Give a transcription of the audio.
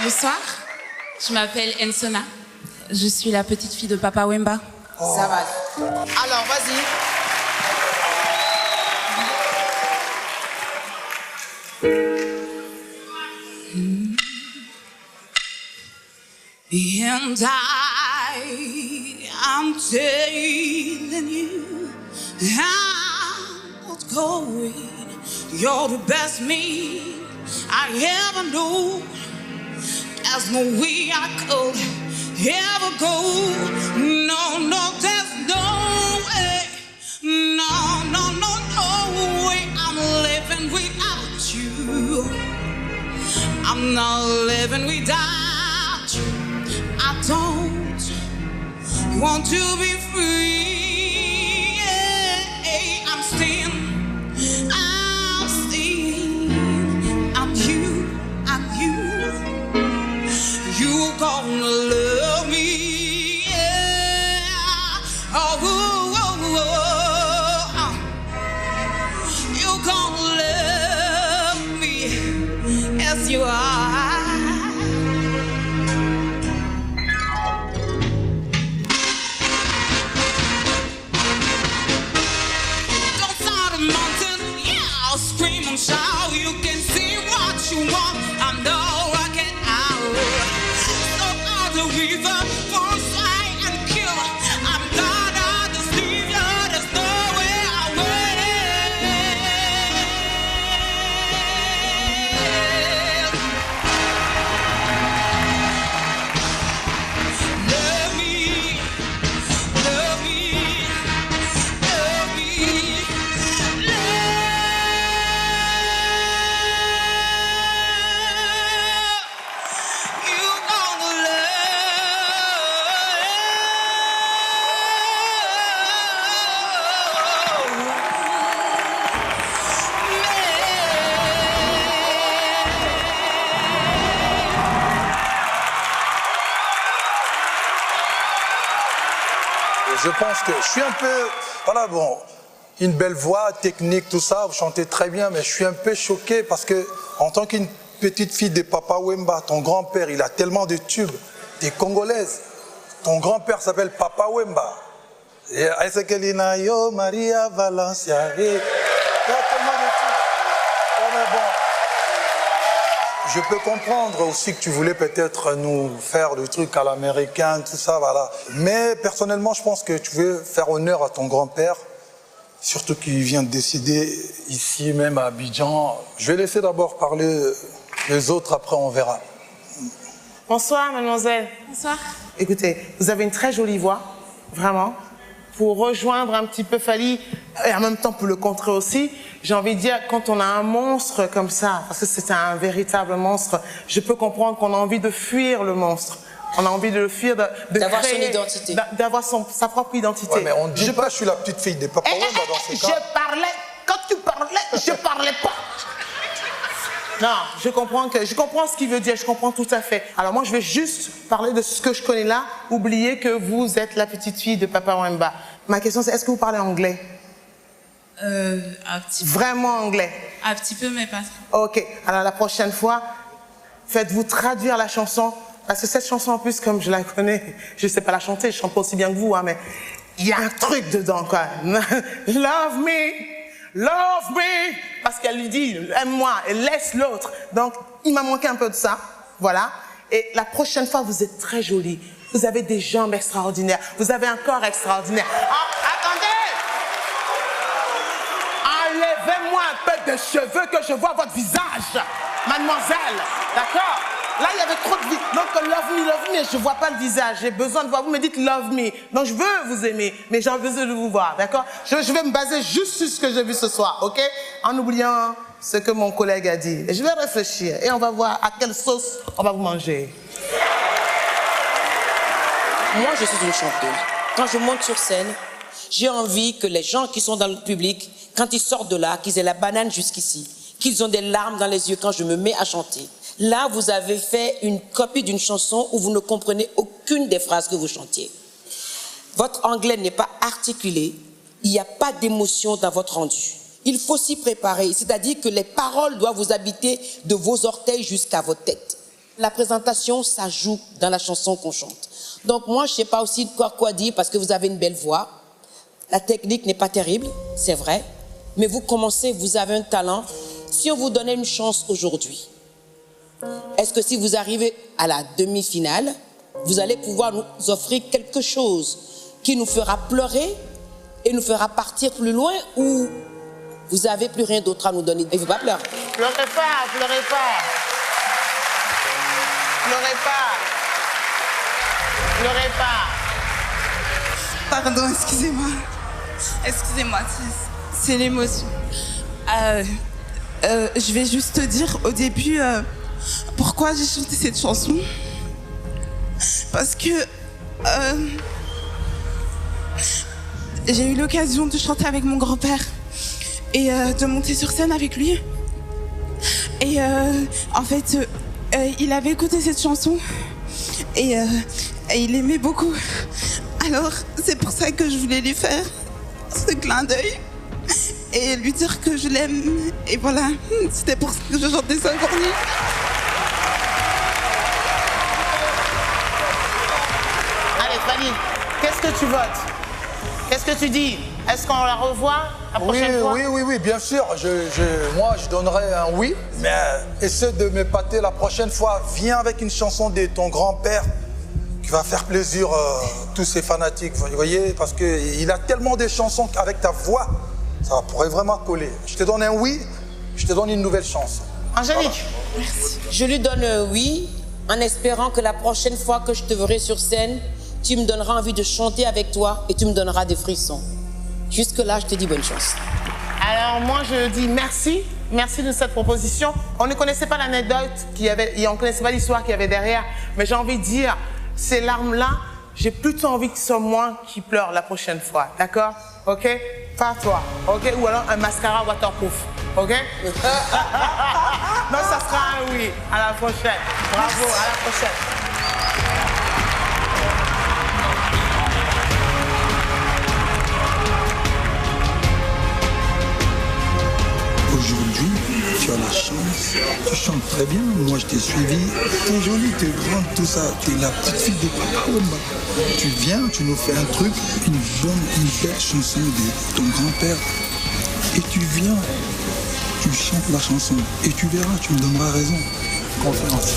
Bonsoir, je m'appelle Ensona. Je suis la petite fille de Papa Wemba. Oh. Ça va. Alors, vas-y. And I'm telling you, I'm not going. You're the best me I ever knew. There's no way I could ever go. No, no, there's no way. No, no, no, no way. I'm living without you. I'm not living without you. I don't want to be free. I'm still, I'm you, you gonna love me, yeah. Oh, oh, oh, oh. You gonna love me as you are. Scream and shout, you can see what you want. I'm not rocking out. So out the river, force, fight and kill. I'm gonna deceive you, there's no way away. Love me, love me, love me. Je pense que je suis un peu, voilà, bon, une belle voix, technique, tout ça, vous chantez très bien, mais je suis un peu choqué parce que, en tant qu'une petite fille de Papa Wemba, ton grand-père, il a tellement de tubes, t'es congolaise, ton grand-père s'appelle Papa Wemba. Et Aisekelina Yo, Maria Valencia, il y a tellement de tubes. Ouais, mais bon. Je peux comprendre aussi que tu voulais peut-être nous faire des trucs à l'américain, tout ça, voilà. Mais personnellement, je pense que tu veux faire honneur à ton grand-père, surtout qu'il vient de décider ici même à Abidjan. Je vais laisser d'abord parler les autres, après on verra. Bonsoir, mademoiselle. Bonsoir. Écoutez, vous avez une très jolie voix, vraiment. Pour rejoindre un petit peu Fally, et en même temps pour le contrer aussi, j'ai envie de dire, quand on a un monstre comme ça, parce que c'est un véritable monstre, je peux comprendre qu'on a envie de fuir le monstre. On a envie de le fuir, d'avoir son identité. D'avoir sa propre identité. Ouais, mais on ne dit pas, je suis la petite fille des Papa Wemba dans ces cas. Je parlais, quand tu parlais, je parlais pas. Non, je comprends ce qu'il veut dire, je comprends tout à fait. Alors moi, je vais juste parler de ce que je connais là. Oubliez que vous êtes la petite fille de Papa Wemba. Ma question, c'est est-ce que vous parlez anglais? Un petit peu. Vraiment anglais? Un petit peu, mais pas trop. Ok, alors la prochaine fois, faites-vous traduire la chanson. Parce que cette chanson, en plus, comme je la connais, je ne sais pas la chanter, je chante pas aussi bien que vous, hein, mais il y a un truc dedans, quoi. Love me. Love me, parce qu'elle lui dit aime-moi et laisse l'autre. Donc il m'a manqué un peu de ça, voilà. Et la prochaine fois, vous êtes très jolie. Vous avez des jambes extraordinaires. Vous avez un corps extraordinaire. Oh, attendez, enlevez-moi un peu de cheveux que je vois votre visage, mademoiselle. D'accord? Là, il y avait trop de vie. Donc, love me, je ne vois pas le visage. J'ai besoin de voir. Vous me dites love me. Donc, je veux vous aimer, mais j'ai besoin de vous voir, d'accord? Je vais me baser juste sur ce que j'ai vu ce soir, ok? En oubliant ce que mon collègue a dit. Et je vais réfléchir et on va voir à quelle sauce on va vous manger. Moi, je suis une chanteuse. Quand je monte sur scène, j'ai envie que les gens qui sont dans le public, quand ils sortent de là, qu'ils aient la banane jusqu'ici, qu'ils ont des larmes dans les yeux quand je me mets à chanter. Là, vous avez fait une copie d'une chanson où vous ne comprenez aucune des phrases que vous chantiez. Votre anglais n'est pas articulé, il n'y a pas d'émotion dans votre rendu. Il faut s'y préparer, c'est-à-dire que les paroles doivent vous habiter de vos orteils jusqu'à votre tête. la présentation, ça joue dans la chanson qu'on chante. Donc moi, je ne sais pas aussi quoi dire parce que vous avez une belle voix. La technique n'est pas terrible, c'est vrai. Mais vous commencez, vous avez un talent. Si on vous donnait une chance aujourd'hui, est-ce que si vous arrivez à la demi-finale, vous allez pouvoir nous offrir quelque chose qui nous fera pleurer et nous fera partir plus loin, ou vous n'avez plus rien d'autre à nous donner? Il ne faut pas pleurer. Pleurez pas, pleurez pas. Pleurez pas. Pleurez pas. Pardon, excusez-moi. Excusez-moi, c'est l'émotion. Je vais juste te dire au début pourquoi j'ai chanté cette chanson. Parce que j'ai eu l'occasion de chanter avec mon grand-père et de monter sur scène avec lui. Et en fait, il avait écouté cette chanson et il aimait beaucoup. Alors, c'est pour ça que je voulais lui faire ce clin d'œil et lui dire que je l'aime. Et voilà, c'était pour ça que je chantais ça pour lui. Allez, Fanny, qu'est-ce que tu votes? Qu'est-ce que tu dis? Est-ce qu'on la revoit la prochaine fois? Oui, bien sûr. Moi, je donnerais un oui. Mais essaie de m'épater la prochaine fois. Viens avec une chanson de ton grand-père qui va faire plaisir à tous ces fanatiques. Vous voyez, parce qu'il a tellement de chansons qu'avec ta voix, ça pourrait vraiment coller. Je te donne un oui, je te donne une nouvelle chance. Angélique. Voilà. Merci. Je lui donne un oui, en espérant que la prochaine fois que je te verrai sur scène, tu me donneras envie de chanter avec toi et tu me donneras des frissons. Jusque-là, je te dis bonne chance. Alors moi, je dis merci. Merci de cette proposition. On ne connaissait pas l'anecdote qu'il y avait, et on ne connaissait pas l'histoire qu'il y avait derrière. Mais j'ai envie de dire, ces larmes-là, j'ai plutôt envie que ce soit moi qui pleure la prochaine fois. D'accord? OK? Pas toi. OK? Ou alors un mascara waterproof. OK? Non, ça sera un oui. À la prochaine. Bravo, à la prochaine. Aujourd'hui, tu as la chance, tu chantes très bien, moi je t'ai suivi, t'es jolie, t'es grande, tout ça, t'es la petite fille de Papa Wemba. Tu viens, tu nous fais un truc, une belle chanson de ton grand-père, et tu viens, tu chantes la chanson, et tu verras, tu me donneras raison. Confiance.